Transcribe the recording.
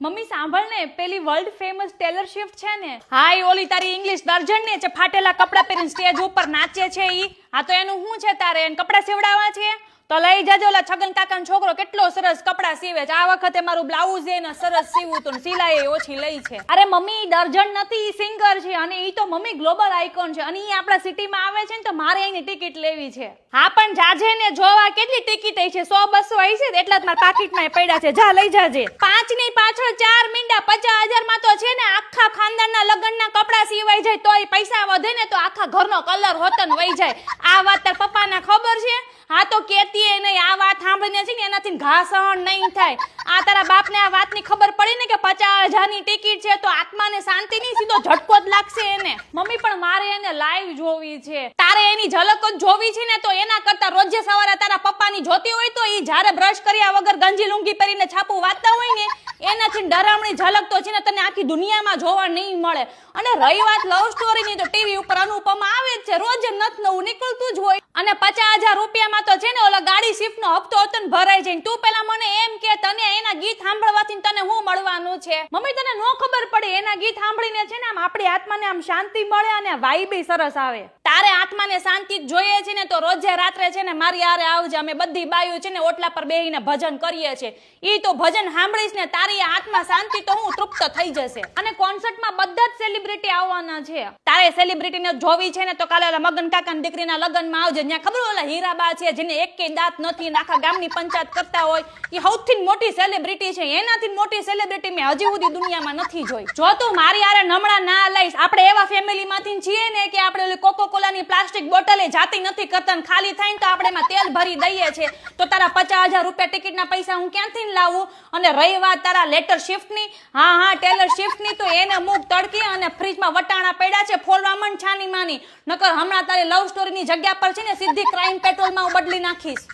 Mummy સાંભળ ને, પેલી વર્લ્ડ ફેમસ ટેલર સ્વિફ્ટ છે ને, હા એ ઓલી તારી ઇંગ્લિશ દર્જન ને જે ફાટેલા કપડા પહેરીને સ્ટેજ ઉપર નાચે છે ઈ, હા તો એનું શું છે તારે, એને કપડા સીવડાવવા છે તો લઈ જાજો. ઓલા છગન કાકાનો છોકરો કેટલો સરસ કપડા સીવે છે. આ વખતે મારું બ્લાઉઝ એને સરસ સીવું તો સિલાઈ ઓછી લઈ છે. અરે મમ્મી દર્જન નથી, ઈ સિંગર છે અને ઈ તો મમ્મી ગ્લોબલ આઇકોન છે અને ઈ આપણા સિટીમાં આવે છે ને તો મારે એની ટિકિટ લેવી છે. હા પણ જાજે ને જોવા, કેટલી ટિકિટ છે? 100-200 આવી છે એટલા જ મારા પાકીટમાં પડ્યા છે. જા લઈ જાજે. 5 ની પાછળ 4 મીંડા 50,000 માં તો છે ને આખા ખાનદાનના લગ્નના કપડા સીવાઈ જાય તોય પૈસા વધે ને તો આખા ઘરનો કલર હોતન વહી જાય. આ વાત તાર પપ્પાને ખબર છે? હા તો કેતી એ નહીં. આ વાત સાંભળીને છે ને એનાથી ઘા સહન નહીં થાય. આ તારા બાપને આ વાતની ખબર પડી ને કે 50,000 ની ટિકિટ છે તો આત્માને શાંતિ નહીં, સીધો ઝટકો જ લાગશે એને. મમ્મી પણ મારે એને લાઈવ જોવી છે. તારે એની ઝલક જ જોવી છે ને તો એના કરતા રોજે સવારે તારા પપ્પાની જોતી હોય તો ઈ જ્યારે બ્રશ કર્યા વગર ગંજી લુંગી પહેરીને છાપું વાંચતા હોય ને એનાથી ડરામણી ઝલક તો છે ને તને આખી દુનિયામાં જોવા નહીં મળે. અને રહી વાત લવ સ્ટોરીની તો ટીવી ઉપર અનુપમા આવે જ છે, રોજ નત નવું નીકળતું જ હોય. અને 50,000 રૂપિયામાં તો છે ને ઓલા ગાડી શિફ્ટનો હપ્તો હતો ને ભરાઈ જાય. તું પેલા મને એમ કે તને એના ગીત સાંભળવાથી તને શું મળવાનું છે? મમ્મી તને નો ખબર પડે, એના ગીત સાંભળીને છે ને આમ આપણી આત્માને આમ શાંતિ મળે અને વાઇબ સરસ આવે. તારે આત્માને શાંતિ જોઈએ છે ને તો રોજે રાત્રે છે ને મારી હારે આવજે. અમે બધી બાયું છે ને ઓટલા પર બેહીને ભજન કરીએ છે. ઈ તો ભજન સાંભળીશ ને તારી આત્મા શાંતિ તો હું તૃપ્ત થઈ જશે. અને કોન્સર્ટમાં બધા જ સેલિબ્રિટી આવવાના છે. તારે સેલિબ્રિટીને જોવી છે ને તો કાલે ઓલા મગન કાકાની દીકરીના લગ્નમાં આવજે. ત્યાં ખબર ઓલા હીરાબા છે જેને એકેય દાંત નથી ને આખા ગામની પંચાયત કરતા હોય, ઈ સૌથી મોટી સેલિબ્રિટી છે. એનાથી મોટી સેલિબ્રિટી મેં હજી સુધી દુનિયામાં નથી જોઈ. જો તું મારી હારે નમણા ના લઈશ, આપણે એવા ફેમિલીમાંથી છીએ ને કે આપણે ઓલી કોકો કોલાની પ્લાસ્ટિક બોટલે જાતી નથી કરતા, ખાલી થાય ને તો આપણે એમાં તેલ ભરી દઈએ છે. તો તારા 50,000 રૂપિયા ટિકિટના પૈસા હું ક્યાંથી લાવું? અને રહી વાત તારા લેટર શિફ્ટની, હા ટેલર શિફ્ટની, તો એને મૂક તડકી અને ફ્રીજમાં વટાણા પડ્યા છે ફોલવા મન છાની માની. નકર હમણાં તારી લવ સ્ટોરીની જગ્યા પર છે ને સીધી ક્રાઇમ પેટ્રોલમાં હું બદલી નાખીશ.